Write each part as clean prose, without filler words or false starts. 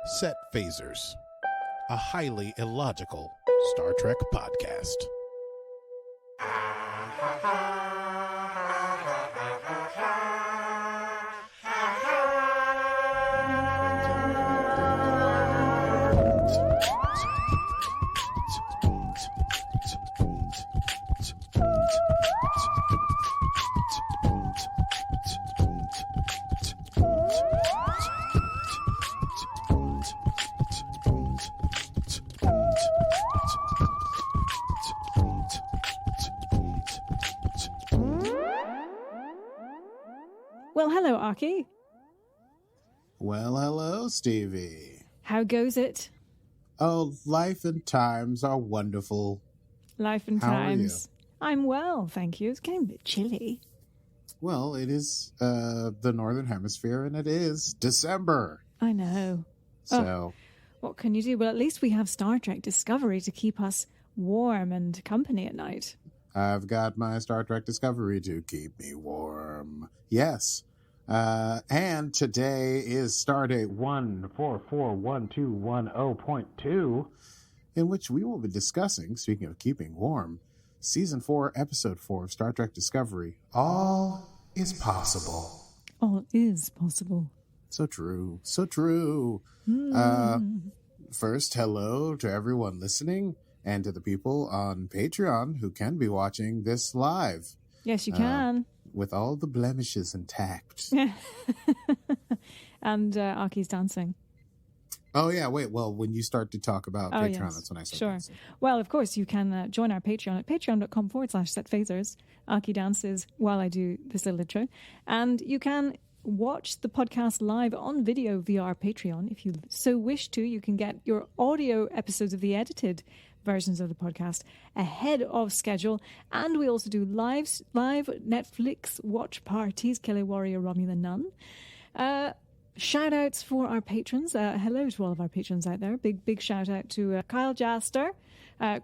Set Phasers, a highly illogical Star Trek podcast. Well, hello, Aki. Well, hello, Stevie. How goes it? Oh, life and times are wonderful. Life and How times. are you? I'm well, thank you. It's getting a bit chilly. Well, it is the Northern Hemisphere, and it is December. I know. So, What can you do? Well, at least we have Star Trek Discovery to keep us warm and company at night. I've got my Star Trek Discovery to keep me warm. Yes. And today is Stardate 1441210.2, in which we will be discussing, speaking of keeping warm, Season 4, Episode 4 of Star Trek Discovery, All is Possible. All is possible. So true. So true. First, hello to everyone listening and to the people on Patreon who can be watching this live. Yes, you can. With all the blemishes intact. And Aki's dancing. Oh, yeah. Wait. Well, when you start to talk about Patreon, yes. that's when I start Sure. dancing. Well, of course, you can join our Patreon at patreon.com/setphasers. Aki dances while I do this little intro. And you can watch the podcast live on video via our Patreon. If you so wish to, you can get your audio episodes of the edited versions of the podcast ahead of schedule. And we also do live Netflix watch parties, Kelly Warrior, Romulan Nun. Shout outs for our patrons. Hello to all of our patrons out there. Big shout out to Kyle Jaster,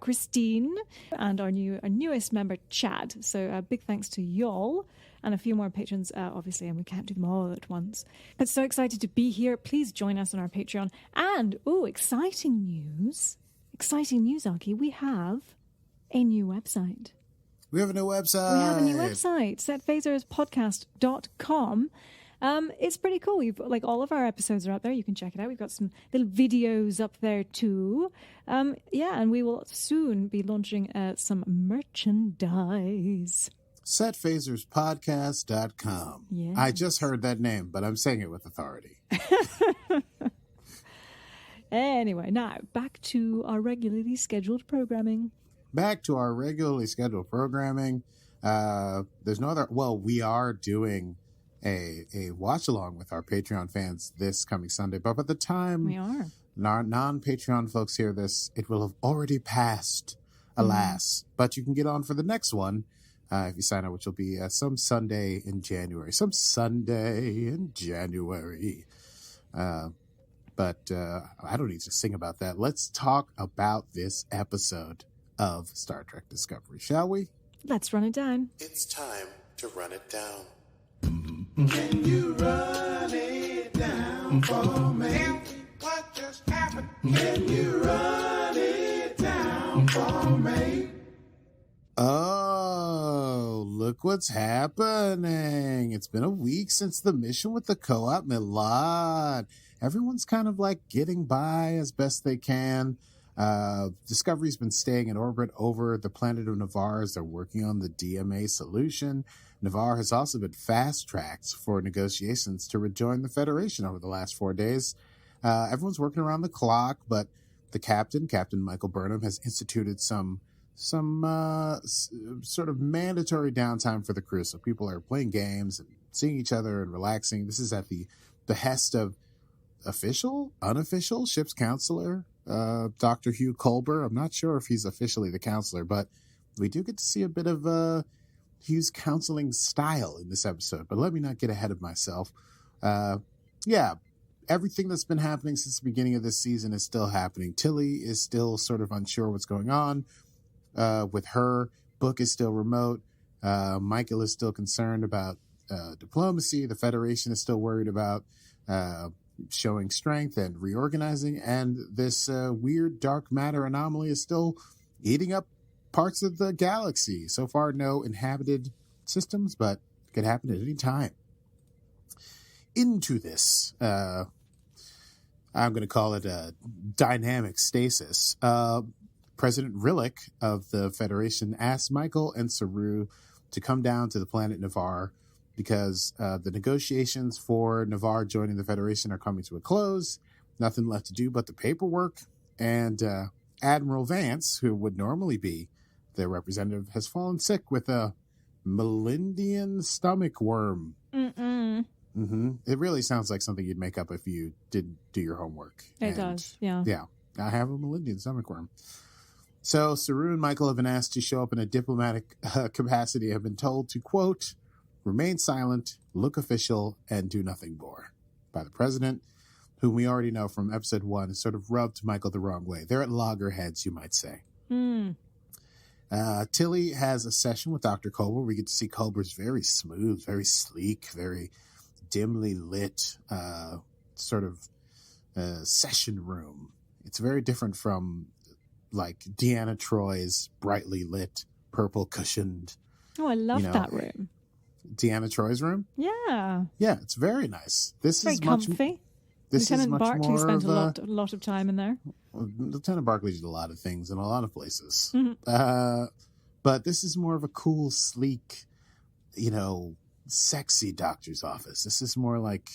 Christine, and our newest member, Chad. So big thanks to y'all. And a few more patrons, obviously, and we can't do them all at once. But so excited to be here. Please join us on our Patreon. And, exciting news. Exciting news, Aki. We have a new website. We have a new website. setphaserspodcast.com. It's pretty cool. We've all of our episodes are up there. You can check it out. We've got some little videos up there too. And we will soon be launching some merchandise. Setphaserspodcast.com. Yes. I just heard that name, but I'm saying it with authority. Anyway, now back to our regularly scheduled programming. There's no other. Well, we are doing a watch along with our Patreon fans this coming Sunday, but by the time We are. our non-Patreon folks hear this, it will have already passed, alas. But you can get on for the next one if you sign up, which will be some Sunday in January. But I don't need to sing about that. Let's talk about this episode of Star Trek Discovery, shall we? Let's run it down. It's time to run it down. Can you run it down for me? Tell me what just happened. Can you run it down for me? Oh, look what's happening. It's been a week since the mission with the co-op Milad. Everyone's kind of getting by as best they can. Discovery's been staying in orbit over the planet of Navarre as they're working on the DMA solution. Navarre has also been fast-tracked for negotiations to rejoin the Federation over the last 4 days. Everyone's working around the clock, but the Captain Michael Burnham, has instituted some sort of mandatory downtime for the crew. So people are playing games and seeing each other and relaxing. This is at the behest of official, unofficial ship's counselor, Dr. Hugh Culber. I'm not sure if he's officially the counselor, but we do get to see a bit of Hugh's counseling style in this episode. But let me not get ahead of myself. Everything that's been happening since the beginning of this season is still happening. Tilly is still sort of unsure what's going on with her. Book is still remote. Michael is still concerned about diplomacy. The Federation is still worried about showing strength and reorganizing, and this weird dark matter anomaly is still eating up parts of the galaxy. So far, no inhabited systems, but it could happen at any time. Into this, I'm going to call it a dynamic stasis. President Rillak of the Federation asked Michael and Saru to come down to the planet Navarre because the negotiations for Navarre joining the Federation are coming to a close. Nothing left to do but the paperwork. And Admiral Vance, who would normally be their representative, has fallen sick with a Melindian stomach worm. It really sounds like something you'd make up if you did do your homework. It does, yeah. Yeah, I have a Melindian stomach worm. So Saru and Michael have been asked to show up in a diplomatic capacity, have been told to, quote, remain silent, look official, and do nothing more, by the president, whom we already know from episode 1 has sort of rubbed Michael the wrong way. They're at loggerheads, you might say. Tilly has a session with Dr. Culber. We get to see Culber's very smooth, very sleek, very dimly lit sort of session room. It's very different from like Deanna Troy's brightly lit, purple cushioned. Oh, I love that room. Deanna Troy's room? Yeah. Yeah, it's very nice. This Very is much comfy. This Lieutenant is much Barkley more spent of a lot of time in there. Lieutenant Barkley did a lot of things in a lot of places. But this is more of a cool, sleek, sexy doctor's office. This is more like,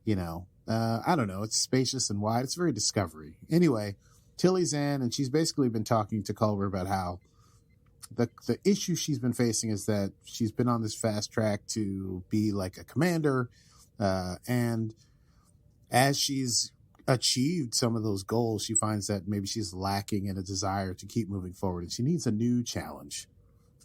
I don't know. It's spacious and wide. It's very Discovery. Anyway, Tilly's in, and she's basically been talking to Culber about how the issue she's been facing is that she's been on this fast track to be like a commander, and as she's achieved some of those goals, she finds that maybe she's lacking in a desire to keep moving forward, and she needs a new challenge.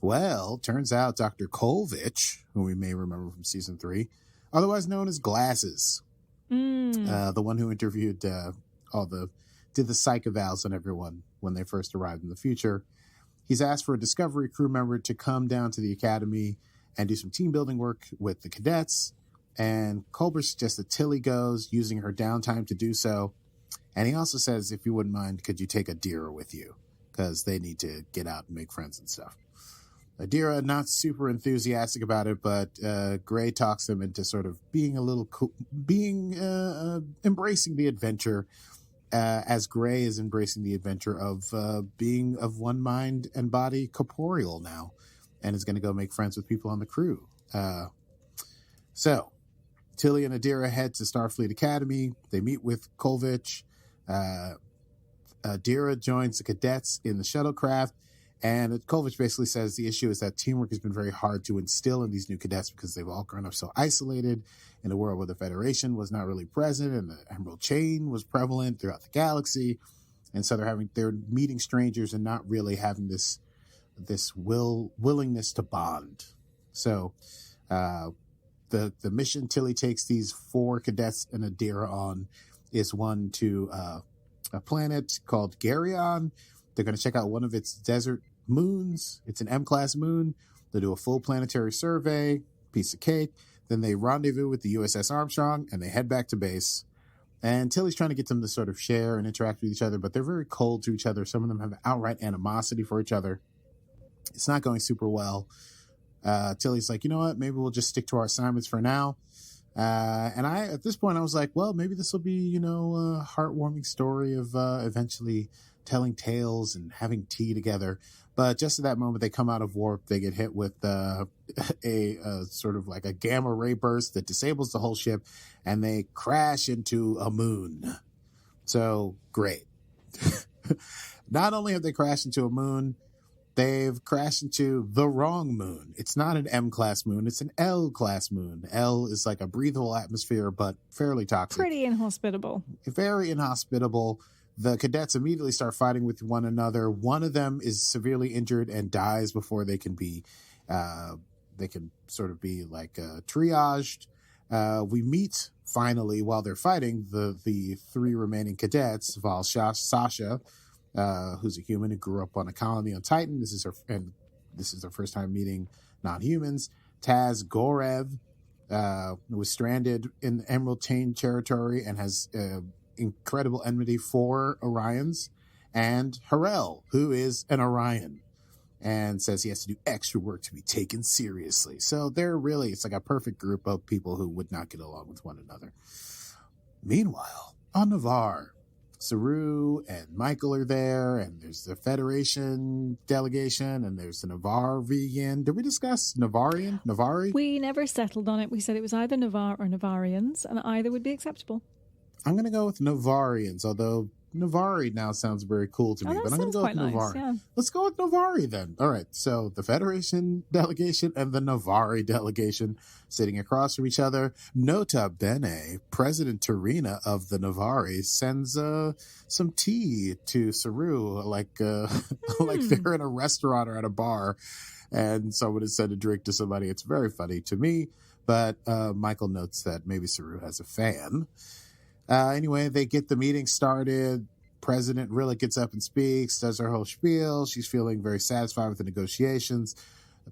Well, turns out Dr. Kolvich, who we may remember from season 3, otherwise known as Glasses, the one who interviewed did the psych evals on everyone when they first arrived in the future. He's asked for a Discovery crew member to come down to the academy and do some team building work with the cadets. And Culber suggests that Tilly goes, using her downtime to do so. And he also says, if you wouldn't mind, could you take Adira with you? Because they need to get out and make friends and stuff. Adira, not super enthusiastic about it, but Gray talks them into sort of being a little cool, embracing the adventure, as Gray is embracing the adventure of being of one mind and body corporeal now, and is going to go make friends with people on the crew. So Tilly and Adira head to Starfleet Academy. They meet with Kolvich. Adira joins the cadets in the shuttlecraft, and Kolvich basically says the issue is that teamwork has been very hard to instill in these new cadets because they've all grown up so isolated in a world where the Federation was not really present and the Emerald Chain was prevalent throughout the galaxy. And so they're meeting strangers and not really having this willingness to bond. So the mission Tilly takes these 4 cadets and Adira on is one to a planet called Garyon. They're going to check out one of its desert moons. It's an M-class moon. They'll do a full planetary survey, piece of cake. Then they rendezvous with the USS Armstrong, and they head back to base. And Tilly's trying to get them to sort of share and interact with each other, but they're very cold to each other. Some of them have outright animosity for each other. It's not going super well. Tilly's like, you know what? Maybe we'll just stick to our assignments for now. And at this point, I was like, well, maybe this will be, a heartwarming story of eventually telling tales and having tea together. But just at that moment, they come out of warp. They get hit with a sort of like a gamma ray burst that disables the whole ship, and they crash into a moon. So great. Not only have they crashed into a moon, they've crashed into the wrong moon. It's not an M-class moon. It's an L-class moon. L is like a breathable atmosphere, but fairly toxic. Pretty inhospitable. Very inhospitable. The cadets immediately start fighting with one another. One of them is severely injured and dies before they can be, sort of be like triaged. We meet finally while they're fighting the 3 remaining cadets. Sasha, who's a human who grew up on a colony on Titan. This is her first time meeting non-humans. Taz Gorev, was stranded in the Emerald Chain territory and has incredible enmity for Orions, and Harel, who is an Orion, and says he has to do extra work to be taken seriously. So it's like a perfect group of people who would not get along with one another. Meanwhile, on Navarre, Saru and Michael are there, and there's the Federation delegation, and there's the Navarrian. Did we discuss Navari? We never settled on it. We said it was either Navarre or Navarians, and either would be acceptable. I'm going to go with Navarians, although Navari now sounds very cool to me, but I'm going to go with Navarre. Nice, yeah. Let's go with Navari then. All right, so the Federation delegation and the Navari delegation sitting across from each other. Nota bene, President Tarina of the Navari sends some tea to Saru, like they're in a restaurant or at a bar, and someone has sent a drink to somebody. It's very funny to me, but Michael notes that maybe Saru has a fan. Anyway, they get the meeting started. President Rillak gets up and speaks, does her whole spiel. She's feeling very satisfied with the negotiations.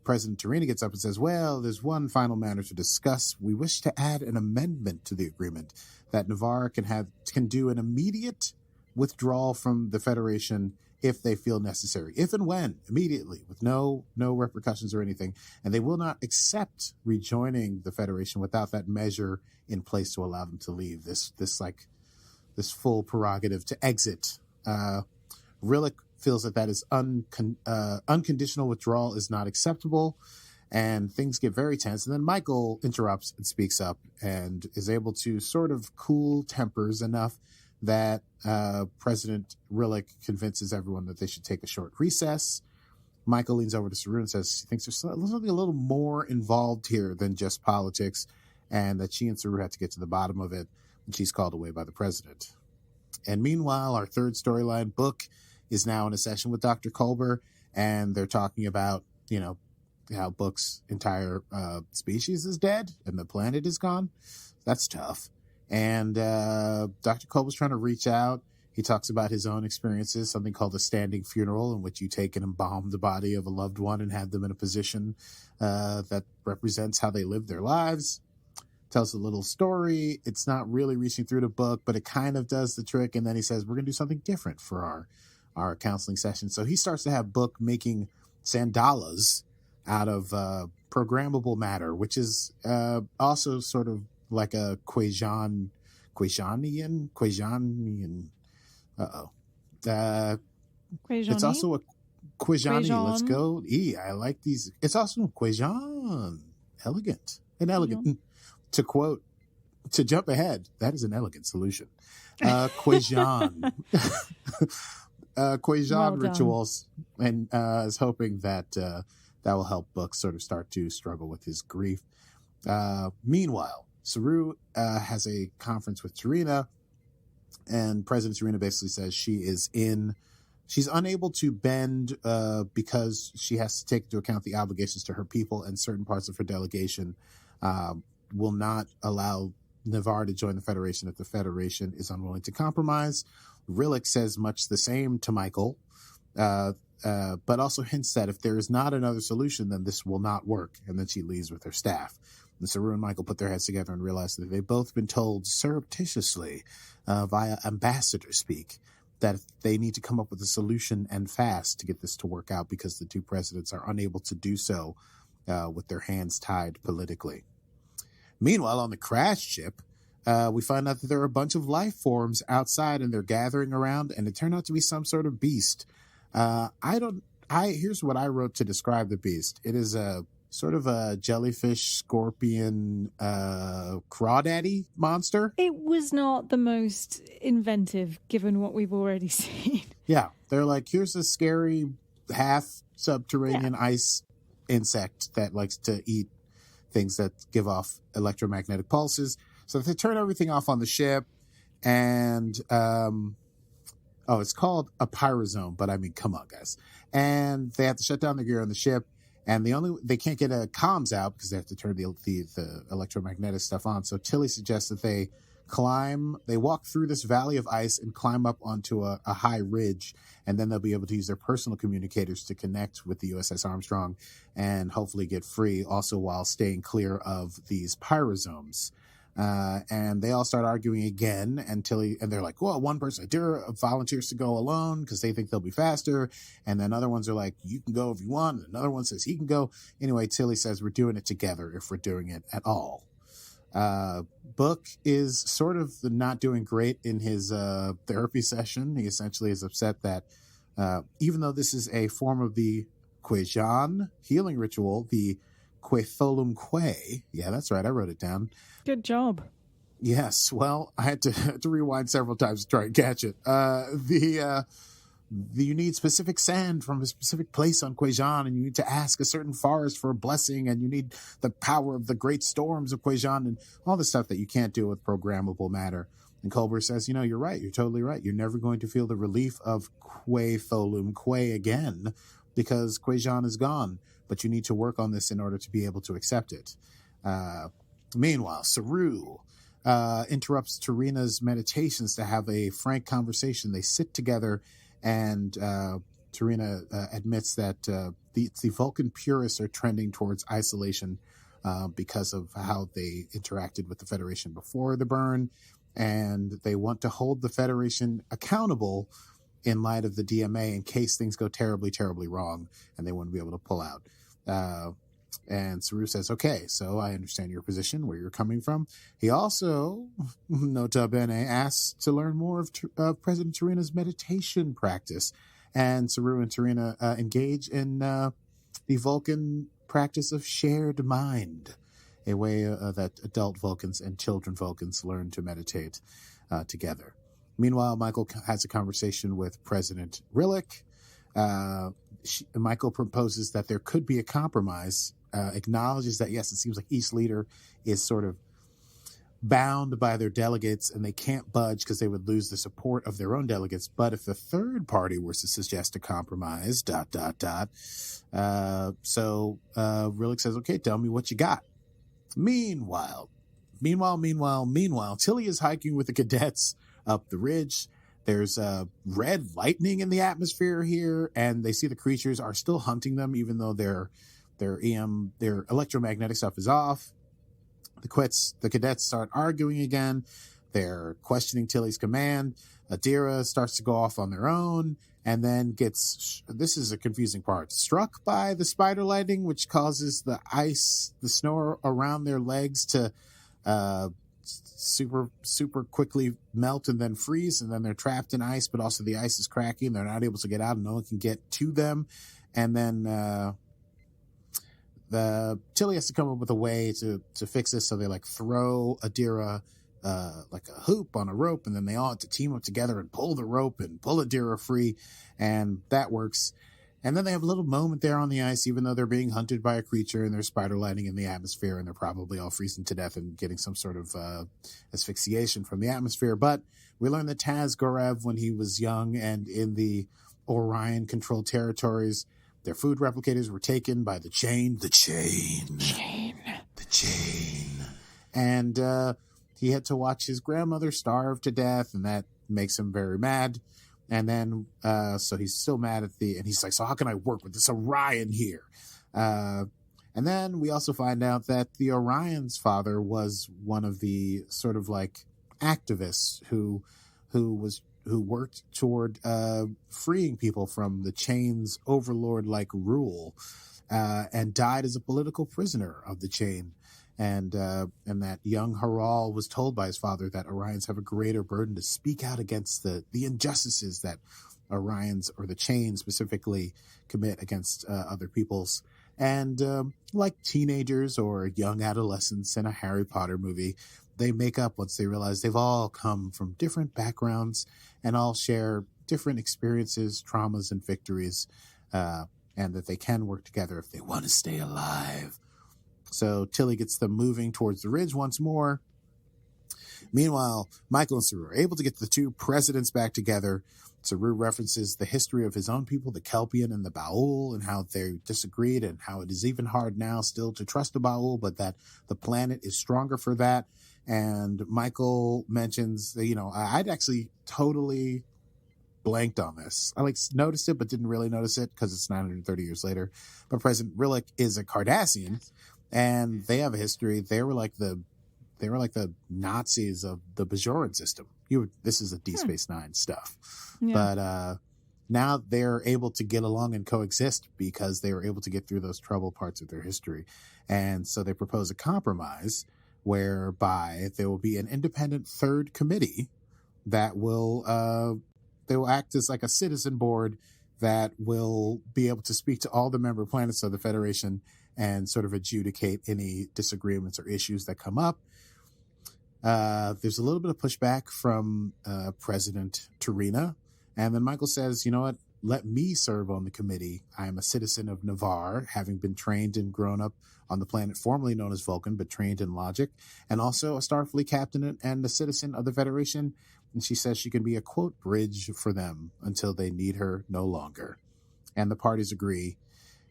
President Tarina gets up and says, well, there's one final matter to discuss. We wish to add an amendment to the agreement that Navarre can do an immediate withdrawal from the Federation if they feel necessary. If and when, immediately, with no repercussions or anything. And they will not accept rejoining the Federation without that measure in place to allow them to leave. This full prerogative to exit. Rillak feels that is unconditional withdrawal is not acceptable, and things get very tense. And then Michael interrupts and speaks up and is able to sort of cool tempers enough that President Rillak convinces everyone that they should take a short recess. Michael leans over to Saru and says he thinks there's something a little more involved here than just politics, and that she and Saru have to get to the bottom of it, and she's called away by the president. And meanwhile, our third storyline, Book, is now in a session with Dr. Culber, and they're talking about, how Book's entire species is dead and the planet is gone. That's tough. And Dr. Culber's trying to reach out. He talks about his own experiences, something called a standing funeral, in which you take and embalm the body of a loved one and have them in a position that represents how they live their lives. Tells a little story. It's not really reaching through the book, but it kind of does the trick. And then he says, we're going to do something different for our counseling session. So he starts to have Book making sandalas out of programmable matter, which is also sort of like a Quasianian. It's also a Quasiani. Let's go. I like these. It's also a Quasian. Elegant. To jump ahead, that is an elegant solution. Quasian. Quasian rituals, and is hoping that that will help Book sort of start to struggle with his grief. Meanwhile, Saru has a conference with Tarina, and President Tarina basically says she's unable to bend because she has to take into account the obligations to her people, and certain parts of her delegation will not allow Navarre to join the Federation if the Federation is unwilling to compromise. Rillak says much the same to Michael, but also hints that if there is not another solution, then this will not work, and then she leaves with her staff. And Saru and Michael put their heads together and realize that they've both been told surreptitiously via ambassador speak that they need to come up with a solution and fast to get this to work out, because the two presidents are unable to do so with their hands tied politically. Meanwhile, on the crash ship, we find out that there are a bunch of life forms outside, and they're gathering around, and it turned out to be some sort of beast. Here's what I wrote to describe the beast. It is a sort of a jellyfish, scorpion, crawdaddy monster. It was not the most inventive, given what we've already seen. Yeah, they're like, here's a scary half subterranean ice insect that likes to eat things that give off electromagnetic pulses. So they turn everything off on the ship, and it's called a pyrosome, but I mean, come on, guys. And they have to shut down the gear on the ship, and they can't get comms out because they have to turn the electromagnetic stuff on. So Tilly suggests that they They walk through this valley of ice and climb up onto a high ridge, and then they'll be able to use their personal communicators to connect with the USS Armstrong and hopefully get free, also while staying clear of these pyrosomes. And they all start arguing again and they're like, well, one person, Adira, volunteers to go alone because they think they'll be faster. And then other ones are like, you can go if you want. And another one says he can go. Anyway, Tilly says we're doing it together if we're doing it at all. Book is sort of not doing great in his therapy session. He essentially is upset that even though this is a form of the Kwejan healing ritual, the Kwetholum Kwe, yeah, that's right, I wrote it down. Good job. Yes, well, I had to rewind several times to try and catch it. You need specific sand from a specific place on Kwejan, and you need to ask a certain forest for a blessing, and you need the power of the great storms of Kwejan, and all the stuff that you can't do with programmable matter. And Culber says, you're right. You're totally right. You're never going to feel the relief of Kwetholum Kwe again because Kwejan is gone, but you need to work on this in order to be able to accept it. Meanwhile, Saru interrupts Tarina's meditations to have a frank conversation. They sit together, and Tarina admits that the Vulcan purists are trending towards isolation because of how they interacted with the Federation before the burn, and they want to hold the Federation accountable in light of the DMA in case things go terribly, terribly wrong, and they want to be able to pull out. And Saru says, okay, so I understand your position, where you're coming from. He also, nota bene, asks to learn more of President Tarina's meditation practice. And Saru and Tarina engage in the Vulcan practice of shared mind, a way that adult Vulcans and children Vulcans learn to meditate together. Meanwhile, Michael has a conversation with President Rillak. Michael proposes that there could be a compromise, acknowledges that, yes, it seems like each leader is sort of bound by their delegates and they can't budge because they would lose the support of their own delegates. But if the third party were to suggest a compromise, so Rillak says, okay, tell me what you got. Meanwhile, Tilly is hiking with the cadets up the ridge. There's red lightning in the atmosphere here, and they see the creatures are still hunting them, even though their electromagnetic stuff is off. The cadets start arguing again. They're questioning Tilly's command. Adira starts to go off on their own, and then this is a confusing part, struck by the spider lightning, which causes the snow around their legs to super quickly melt and then freeze, and then they're trapped in ice, but also the ice is cracking. They're not able to get out, and no one can get to them. And then Tilly has to come up with a way to fix this. So they throw Adira like a hoop on a rope, and then they all have to team up together and pull the rope and pull Adira free, and that works. And then they have a little moment there on the ice, even though they're being hunted by a creature and there's spider lightning in the atmosphere, and they're probably all freezing to death and getting some sort of asphyxiation from the atmosphere. But we learn that Taz Gorev, when he was young and in the Orion-controlled territories, their food replicators were taken by the chain. And he had to watch his grandmother starve to death, and that makes him very mad. And then, so he's still mad and he's like, so how can I work with this Orion here? And then we also find out that the Orion's father was one of the sort of activists who worked toward freeing people from the chain's overlord-like rule, and died as a political prisoner of the chain. And that young Haral was told by his father that Orions have a greater burden to speak out against the injustices that Orions, or the chain specifically, commit against other peoples. And like teenagers or young adolescents in a Harry Potter movie, they make up once they realize they've all come from different backgrounds and all share different experiences, traumas, and victories, and that they can work together if they want to stay alive. So Tilly gets them moving towards the ridge once more. Meanwhile, Michael and Saru are able to get the two presidents back together. Saru references the history of his own people, the Kelpian and the Baul, and how they disagreed and how it is even hard now still to trust the Baul, but that the planet is stronger for that. And Michael mentions that, I'd actually totally blanked on this. I noticed it, but didn't really notice it because it's 930 years later. But President Rillak is a Cardassian, and they have a history. They were like the Nazis of the Bajoran system. This is a Deep Space Nine stuff. Yeah. But now they're able to get along and coexist because they were able to get through those troubled parts of their history. And so they propose a compromise whereby there will be an independent third committee that will they will act as like a citizen board that will be able to speak to all the member planets of the Federation and sort of adjudicate any disagreements or issues that come up. There's a little bit of pushback from President Tarina. And then Michael says, you know what? Let me serve on the committee. I am a citizen of Navarre, having been trained and grown up on the planet formerly known as Vulcan, but trained in logic, and also a Starfleet captain and a citizen of the Federation. And she says she can be a, quote, bridge for them until they need her no longer. And the parties agree.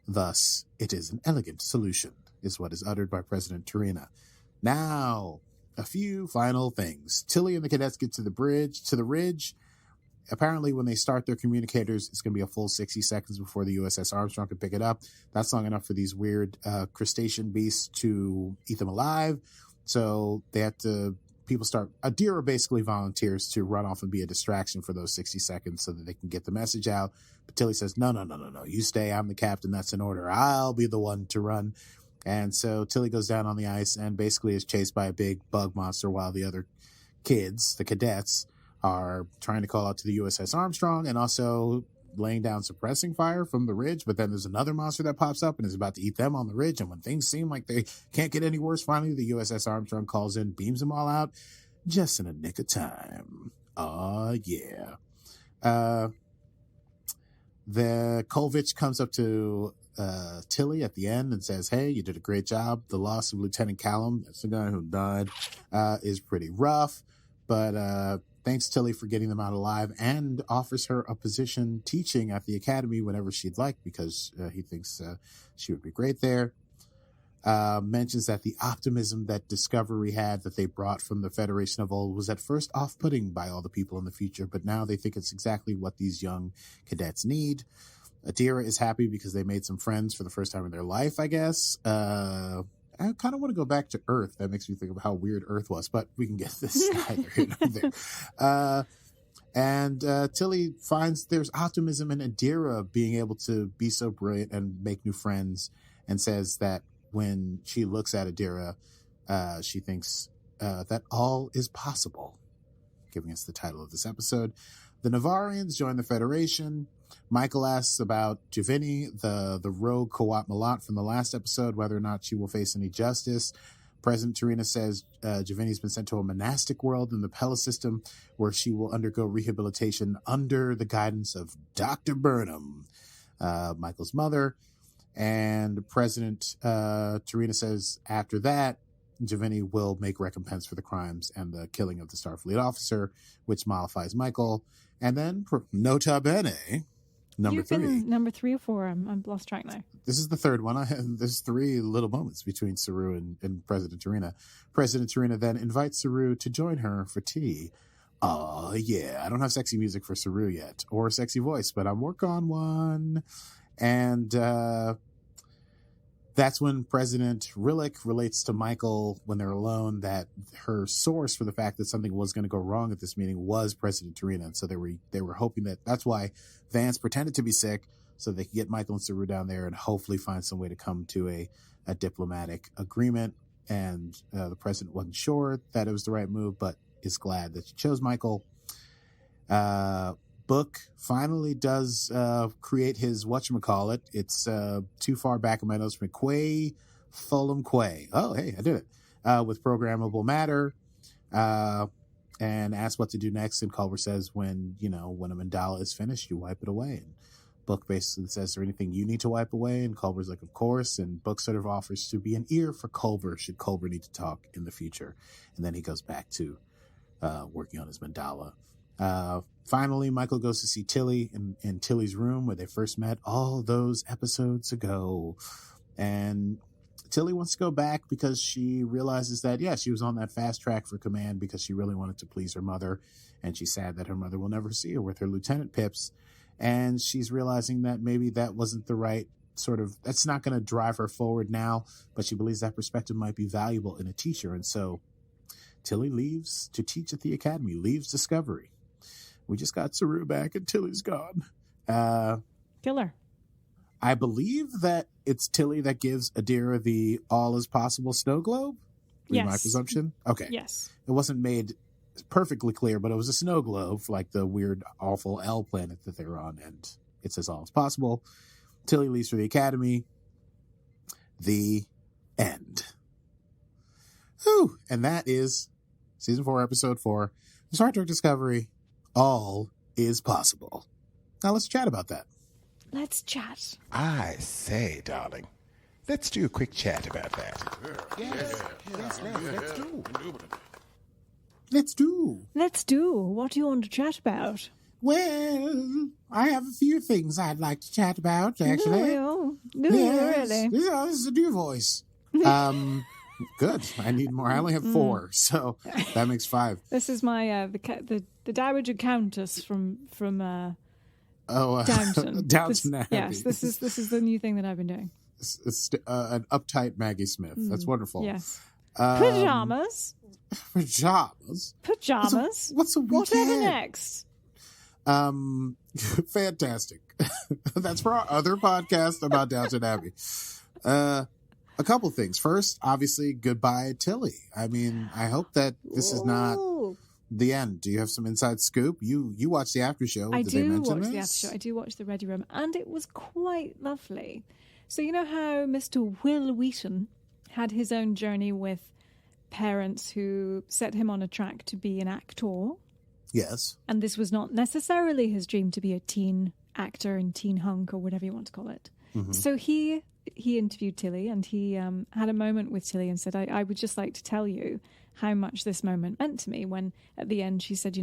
Thus, it is an elegant solution, is what is uttered by President Tarina. Now, a few final things. Tilly and the cadets get to the ridge. Apparently, when they start their communicators, it's going to be a full 60 seconds before the USS Armstrong can pick it up. That's long enough for these weird crustacean beasts to eat them alive. So they have to, Adira basically volunteers to run off and be a distraction for those 60 seconds so that they can get the message out. But Tilly says, no, you stay. I'm the captain. That's an order. I'll be the one to run. And so Tilly goes down on the ice and basically is chased by a big bug monster while the other kids, the cadets, are trying to call out to the USS Armstrong and also laying down suppressing fire from the ridge. But then there's another monster that pops up and is about to eat them on the ridge. And when things seem like they can't get any worse, finally the USS Armstrong calls in, beams them all out just in a nick of time. Yeah. The Kolvich comes up to Tilly at the end and says, hey, you did a great job. The loss of Lieutenant Callum, that's the guy who died, is pretty rough. But thanks, Tilly, for getting them out alive, and offers her a position teaching at the academy whenever she'd like because he thinks she would be great there. Mentions that the optimism that Discovery had that they brought from the Federation of old was at first off-putting by all the people in the future, but now they think it's exactly what these young cadets need. Adira is happy because they made some friends for the first time in their life, I guess. I kind of want to go back to Earth. That makes me think of how weird Earth was, but we can get this neither here nor there. And Tilly finds there's optimism in Adira being able to be so brilliant and make new friends, and says that when she looks at Adira, she thinks that all is possible, giving us the title of this episode. The Navarrians join the Federation. Michael asks about Giovanni, the rogue Kawat Malat from the last episode, whether or not she will face any justice. President Tarina says Giovanni's been sent to a monastic world in the Pella system where she will undergo rehabilitation under the guidance of Dr. Burnham, Michael's mother. And President Tarina says after that, Giovanni will make recompense for the crimes and the killing of the Starfleet officer, which mollifies Michael. And then, nota bene, number three. Number 3 or 4. I've lost track now. This is the third one. There's 3 little moments between Saru and President Tarina. President Tarina then invites Saru to join her for tea. Yeah. I don't have sexy music for Saru yet, or a sexy voice, but I'm working on one. And that's when President Rillak relates to Michael when they're alone that her source for the fact that something was going to go wrong at this meeting was President Tarina. And so they were hoping that's why Vance pretended to be sick so they could get Michael and Saru down there and hopefully find some way to come to a diplomatic agreement. And the president wasn't sure that it was the right move, but is glad that she chose Michael. Book finally does create his whatchamacallit. It's too far back in my notes. McQuay, Fulham Quay. Oh, hey, I did it. With programmable matter. And asks what to do next. And Culber says when a mandala is finished, you wipe it away. And Book basically says, is there anything you need to wipe away? And Culber's like, of course. And Book sort of offers to be an ear for Culber should Culber need to talk in the future. And then he goes back to working on his mandala. Finally, Michael goes to see Tilly in Tilly's room where they first met all those episodes ago. And Tilly wants to go back because she realizes that, she was on that fast track for command because she really wanted to please her mother. And she's sad that her mother will never see her with her lieutenant pips. And she's realizing that maybe that wasn't the right that's not going to drive her forward now, but she believes that perspective might be valuable in a teacher. And so Tilly leaves to teach at the academy, leaves Discovery. We just got Saru back and Tilly's gone. Killer. I believe that it's Tilly that gives Adira the all is possible snow globe. Yes. My presumption? Okay. Yes. It wasn't made perfectly clear, but it was a snow globe, like the weird, awful L planet that they were on, and it says all is possible. Tilly leaves for the academy. The end. Whew. And that is season 4, episode 4, Star Trek Discovery. All is possible. Now let's chat about that. Let's chat. I say, darling, let's do a quick chat about that. Let's do. Let's do. What do you want to chat about? Well, I have a few things I'd like to chat about, actually. Do you really? Yeah, this is a new voice. Good. I need more. I only have 4, so that makes 5. This is my the Dowager Countess from Downton. Downton Abbey. Yes, this is the new thing that I've been doing. It's an uptight Maggie Smith. That's wonderful. Yes. Pajamas. Pajamas. What's a weekend? Whatever next. Fantastic. That's for our other podcast about Downton Abbey. A couple things. First, obviously, goodbye, Tilly. I mean, I hope that this is not the end. Do you have some inside scoop? You watch the after show. I Did they do mention watch this? the after show. I do watch the Ready Room, and it was quite lovely. So you know how Mr. Will Wheaton had his own journey with parents who set him on a track to be an actor? Yes. And this was not necessarily his dream to be a teen actor and teen hunk or whatever you want to call it. Mm-hmm. So he interviewed Tilly, and he had a moment with Tilly and said, I would just like to tell you how much this moment meant to me, when at the end she said,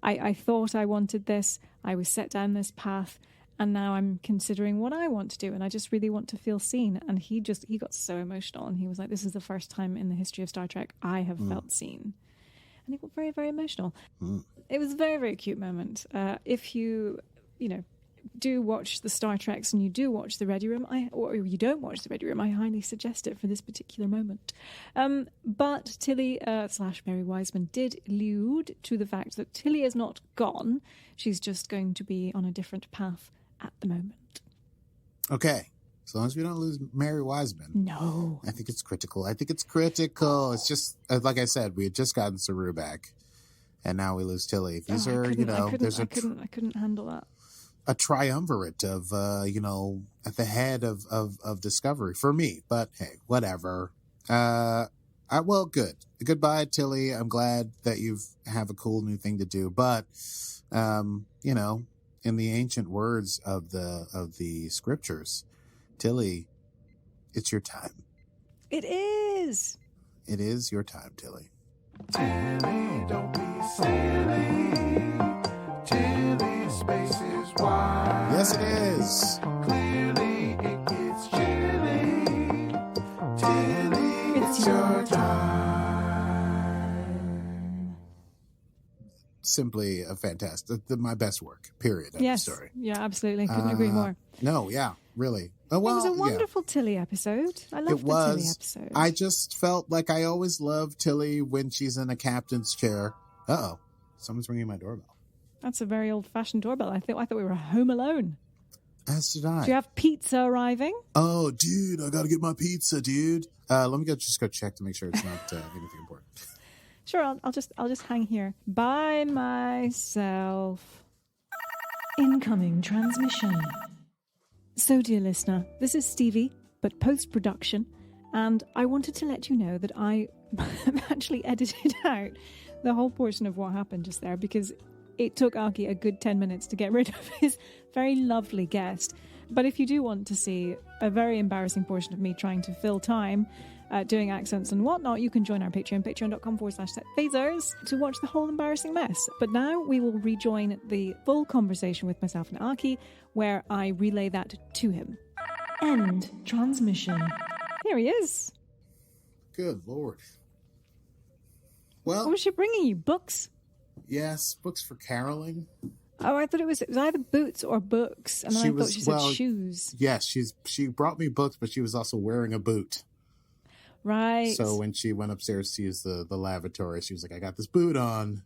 I thought I wanted this, I was set down this path, and now I'm considering what I want to do, and I just really want to feel seen. And he got so emotional, and he was like, this is the first time in the history of Star Trek I have felt seen. And he got very, very emotional. It was a very, very cute moment. If you do watch the Star Treks and you do watch the Ready Room, or you don't watch the Ready Room, I highly suggest it for this particular moment. But Tilly / Mary Wiseman did allude to the fact that Tilly is not gone. She's just going to be on a different path at the moment. Okay. As long as we don't lose Mary Wiseman. No. I think it's critical. It's just, like I said, we had just gotten Saru back, and now we lose Tilly. These are, I couldn't handle that. A triumvirate of, at the head of Discovery for me. But hey, whatever. Good. Goodbye, Tilly. I'm glad that you have a cool new thing to do. But, in the ancient words of the scriptures, Tilly, it's your time. It is. It is your time, Tilly. Tilly, don't be silly. Tilly, space is wide. Yes, it is. Clearly, it gets chilly. Tilly, it's your time. Simply a fantastic, my best work, period. Yes. Story. Yeah, absolutely. Couldn't agree more. No, yeah, really. It was a wonderful Tilly episode. I loved the Tilly episode. I just felt like I always love Tilly when she's in a captain's chair. Uh-oh. Someone's ringing my doorbell. That's a very old-fashioned doorbell. I thought we were home alone. As did I. Do you have pizza arriving? Oh, dude, I got to get my pizza, dude. Let me just go check to make sure it's not anything important. Sure, I'll just hang here by myself. Incoming transmission. So, dear listener, this is Stevie, but post-production, and I wanted to let you know that I actually edited out the whole portion of what happened just there, because it took Aki a good 10 minutes to get rid of his very lovely guest. But if you do want to see a very embarrassing portion of me trying to fill time, doing accents and whatnot, you can join our Patreon, patreon.com/setphasers, to watch the whole embarrassing mess. But now we will rejoin the full conversation with myself and Aki, where I relay that to him. End transmission. Here he is. Good Lord. What Well, was she bringing you? Books? yes, books for caroling. Oh, I thought it was either boots or books. And then I thought she said well, shoes. Yes, she brought me books, but she was also wearing a boot. Right. So when she went upstairs to use the lavatory, she was like, I got this boot on.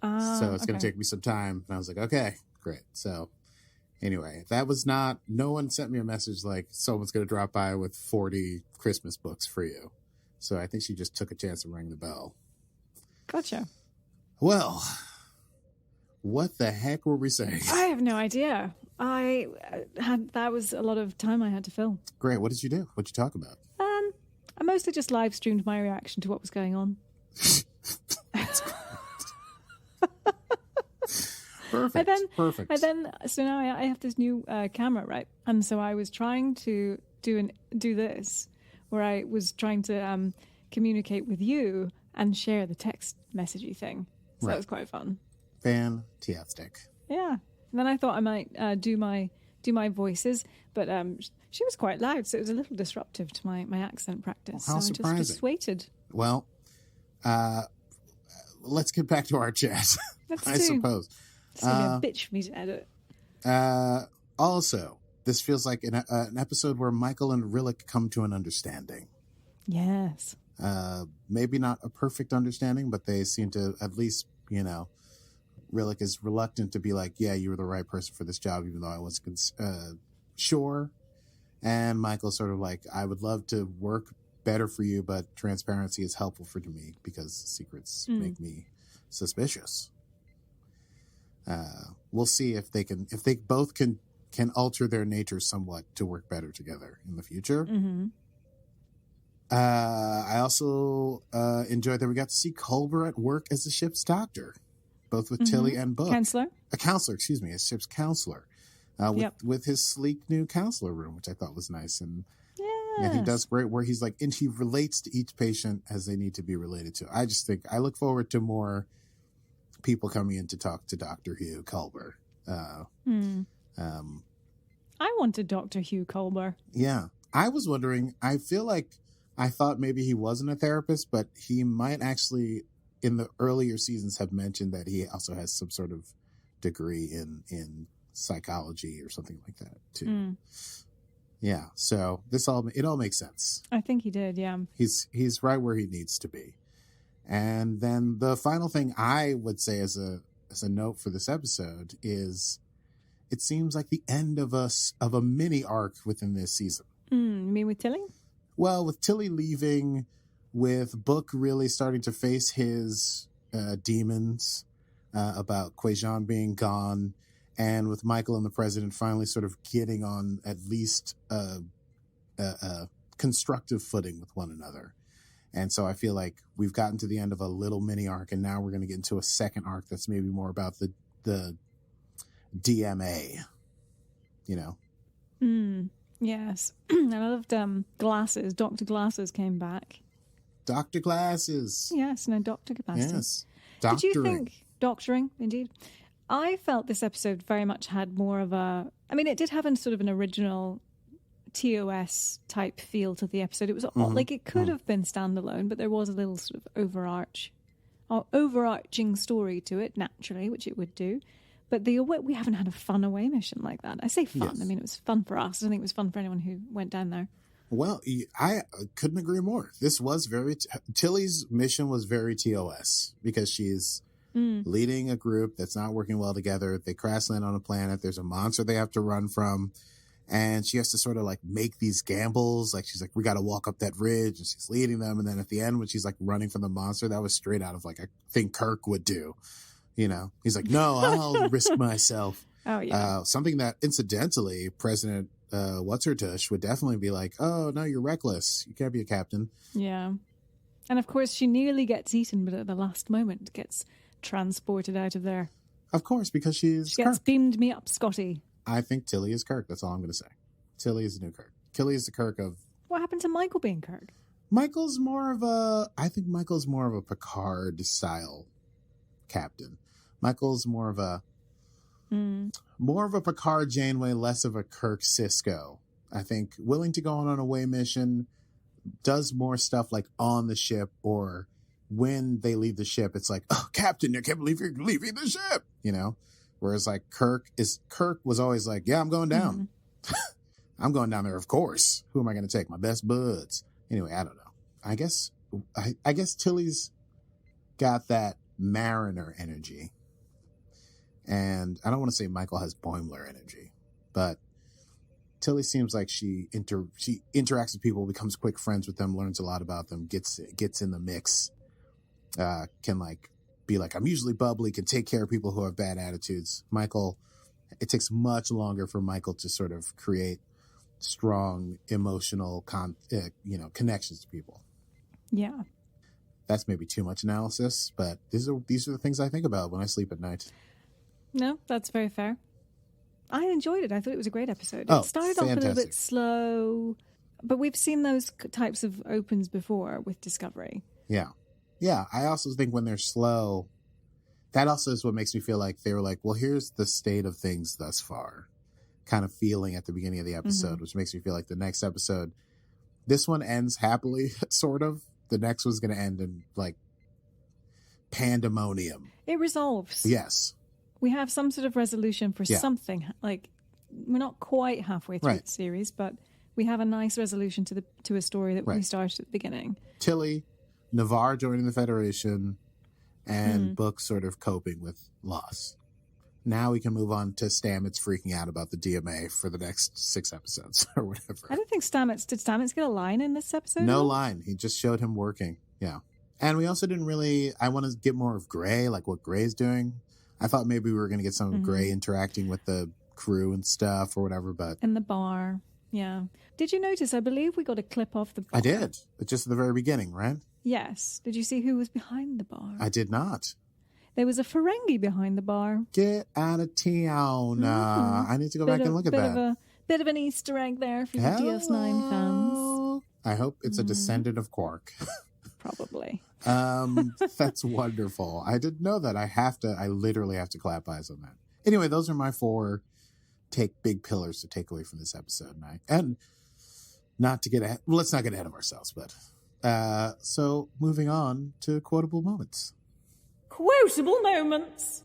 So it's going to take me some time. And I was like, okay, great. So anyway, no one sent me a message like someone's going to drop by with 40 Christmas books for you. So I think she just took a chance and rang the bell. Gotcha. Well, what the heck were we saying? I have no idea. That was a lot of time I had to fill. Great. What did you do? What'd you talk about? I mostly just live streamed my reaction to what was going on. Perfect. Perfect. So now I have this new camera, right? And so I was trying to do this, where I was trying to communicate with you and share the text messagey thing. So that was quite fun. Fantastic. Yeah. And then I thought I might do my voices, but she was quite loud, so it was a little disruptive to my accent practice. Well, how so surprising. I just waited. Well, let's get back to our chat. I suppose. It's going to be a bitch for me to edit. Also, this feels like an episode where Michael and Rillak come to an understanding. Yes. Maybe not a perfect understanding, but they seem to at least, Rillak is reluctant to be like, yeah, you were the right person for this job, even though I wasn't sure. And Michael's sort of like, I would love to work better for you, but transparency is helpful for me because secrets make me suspicious. We'll see if they both can alter their nature somewhat to work better together in the future. Mm-hmm. I also enjoyed that we got to see Culber at work as the ship's doctor, both with Tilly and Book. A counselor, excuse me, a ship's counselor, with his sleek new counselor room, which I thought was nice. And yeah, he does great work. He's and he relates to each patient as they need to be related to. I just think I look forward to more people coming in to talk to Dr. Hugh Culber. I wanted Dr. Hugh Culber. Yeah. I was wondering, I feel like I thought maybe he wasn't a therapist, but he might actually, in the earlier seasons, have mentioned that he also has some sort of degree in psychology or something like that, too. Yeah. So it all makes sense. I think he did, yeah. He's right where he needs to be. And then the final thing I would say as a note for this episode is it seems like the end of a mini arc within this season. You mean with Tilly? Well, with Tilly leaving, with Book really starting to face his demons about Quajan being gone, and with Michael and the President finally sort of getting on at least a constructive footing with one another. And so I feel like we've gotten to the end of a little mini arc, and now we're going to get into a second arc that's maybe more about the DMA, Yes. And I loved Glasses. Dr. Glasses came back. Dr. Glasses. Yes, no, Dr. capacity. Yes. Did you think... Doctoring, indeed. I felt this episode very much had more of a... I mean, it did have sort of an original TOS type feel to the episode. It was like it could have been standalone, but there was a little sort of overarching story to it, naturally, which it would do. But we haven't had a fun away mission like that. I say fun. Yes. I mean, it was fun for us. I think it was fun for anyone who went down there. Well, I couldn't agree more. This was Tilly's mission was very TOS because she's leading a group that's not working well together. They crash land on a planet. There's a monster they have to run from. And she has to sort of like make these gambles. Like she's like, we got to walk up that ridge, and she's leading them. And then at the end, when she's like running from the monster, that was straight out of like a thing Kirk would do. He's like, no, I'll risk myself. Oh yeah. Something that incidentally, President What's-Her-Tush would definitely be like, oh no, you're reckless. You can't be a captain. Yeah. And of course, she nearly gets eaten, but at the last moment gets transported out of there. Of course, because she gets Kirk. Beamed me up, Scotty. I think Tilly is Kirk. That's all I'm going to say. Tilly is the new Kirk. Tilly is the Kirk of... What happened to Michael being Kirk? I think Michael's more of a Picard style captain. Michael's more of a Picard Janeway, less of a Kirk Sisko. I think willing to go on an away mission, does more stuff like on the ship, or when they leave the ship, it's like, oh, Captain, I can't believe you're leaving the ship, you know? Whereas like Kirk was always like, yeah, I'm going down. I'm going down there, of course. Who am I going to take? My best buds. Anyway, I don't know. I guess Tilly's got that Mariner energy. And I don't want to say Michael has Boimler energy, but Tilly seems like she interacts with people, becomes quick friends with them, learns a lot about them, gets in the mix, can like be like, I'm usually bubbly, can take care of people who have bad attitudes. Michael, it takes much longer for Michael to sort of create strong emotional connections to people. Yeah. That's maybe too much analysis, but these are the things I think about when I sleep at night. No, that's very fair. I enjoyed it. I thought it was a great episode. Oh, It started off a little fantastic. bit slow, but we've seen those types of opens before with Discovery. Yeah. Yeah. I also think when they're slow, that also is what makes me feel like they were like, well, here's the state of things thus far, kind of feeling at the beginning of the episode, which makes me feel like the next episode, this one ends happily, sort of. The next one's going to end in like pandemonium. It resolves. Yes. We have some sort of resolution for something. Like, we're not quite halfway through the series, but we have a nice resolution to a story that we started at the beginning. Tilly, Navarre joining the Federation, and Book sort of coping with loss. Now we can move on to Stamets freaking out about the DMA for the next 6 episodes or whatever. I don't think did Stamets get a line in this episode? No line. He just showed him working. Yeah. And we also I want to get more of Gray, like what Gray's doing. I thought maybe we were going to get some of Gray interacting with the crew and stuff or whatever, but... In the bar. Yeah. Did you notice, I believe we got a clip off the bar. I did. But just at the very beginning, right? Yes. Did you see who was behind the bar? I did not. There was a Ferengi behind the bar. Get out of town. I need to go back and look at that. Bit of an Easter egg there for you DS9 fans. I hope it's a descendant of Quark. Probably. That's wonderful. I didn't know that. I literally have to clap eyes on that. Anyway, those are my 4 big pillars to take away from this episode. And not to get ahead, let's not get ahead of ourselves, but so moving on to quotable moments. Quotable moments.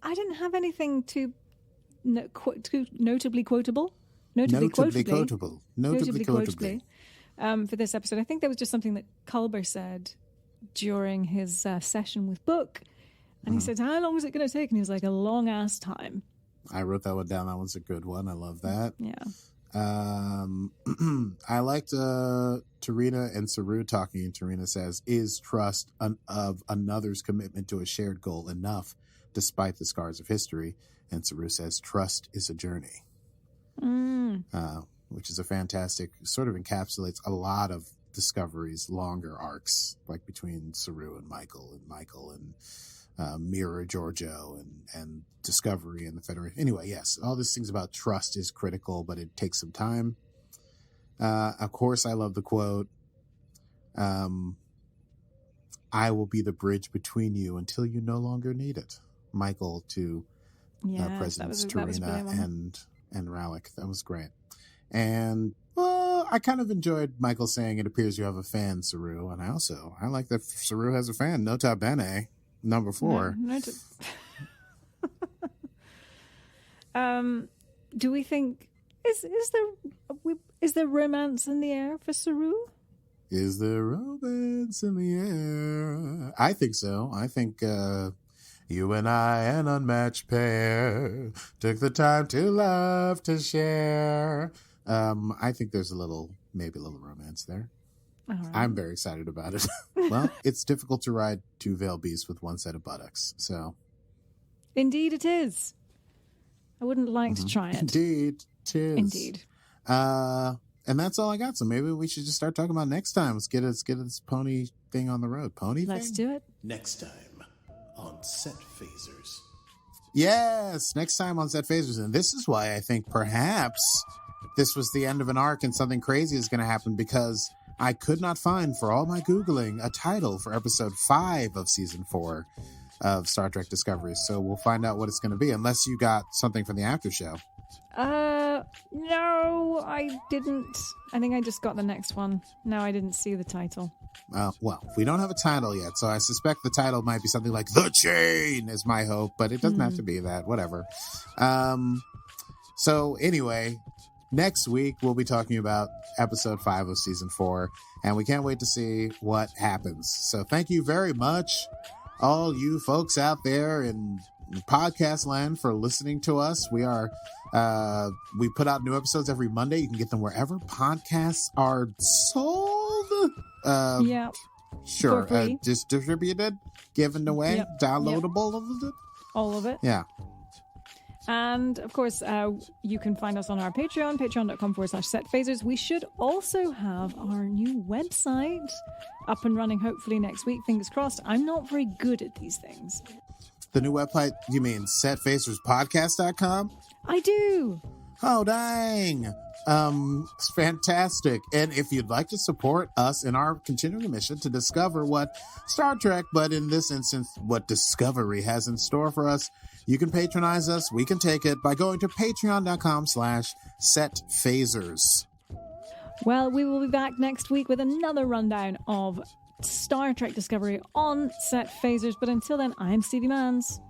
I didn't have anything too notably quotable. Notably quotable. For this episode. I think there was just something that Culber said during his session with Book. And he said, how long is it going to take? And he was like, a long ass time. I wrote that one down. That one's a good one. I love that. Yeah. I liked Tarina and Saru talking, and Tarina says, is trust of another's commitment to a shared goal enough despite the scars of history? And Saru says, trust is a journey. Which is a fantastic, sort of encapsulates a lot of Discovery's longer arcs, like between Saru and Michael and Mira Giorgio and Discovery and the Federation. Anyway, yes, all these things about trust is critical, but it takes some time. Of course, I love the quote, I will be the bridge between you until you no longer need it. Michael to Presidents Tarina and Rillak. That was great. And I kind of enjoyed Michael saying, it appears you have a fan, Saru. And I like that Saru has a fan. Nota bene. Number 4. Do we think is there romance in the air for Saru? Is there romance in the air? I think so. I think you and I, an unmatched pair, took the time to love to share. I think there's maybe a little romance there. All right. I'm very excited about it. Well, it's difficult to ride 2 veiled beasts with 1 set of buttocks, so. Indeed it is. I wouldn't like to try it. Indeed it is. Indeed. And that's all I got, so maybe we should just start talking about next time. Let's get this pony thing on the road. Let's do it. Next time on Set Phasers. Yes, next time on Set Phasers. And this is why I think perhaps this was the end of an arc and something crazy is going to happen, because I could not find, for all my Googling, a title for episode 5 of season 4 of Star Trek Discovery. So we'll find out what it's going to be, unless you got something from the after show. No, I didn't. I think I just got the next one. No, I didn't see the title. Well, we don't have a title yet, so I suspect the title might be something like The Chain is my hope, but it doesn't have to be that. Whatever. So anyway, next week we'll be talking about episode 5 of season 4, and we can't wait to see what happens. So thank you very much, all you folks out there in podcast land, for listening to us. We put out new episodes every Monday. You can get them wherever podcasts are sold. Yeah. Sure. Just distributed, given away, downloadable. All of it. Yeah. And of course, you can find us on our Patreon, patreon.com/setphasers. We should also have our new website up and running, hopefully next week. Fingers crossed. I'm not very good at these things. The new website, you mean setphaserspodcast.com? I do. Oh, dang. It's fantastic. And if you'd like to support us in our continuing mission to discover what Star Trek, but in this instance, what Discovery has in store for us, you can patronize us. We can take it by going to patreon.com/setphasers. Well, we will be back next week with another rundown of Star Trek Discovery on Set Phasers. But until then, I'm Stevie Manns.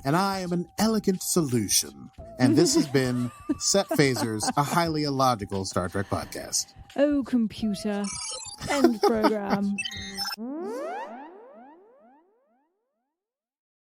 And I am an elegant solution. And this has been Set Phasers, a highly illogical Star Trek podcast. Oh, computer. End program.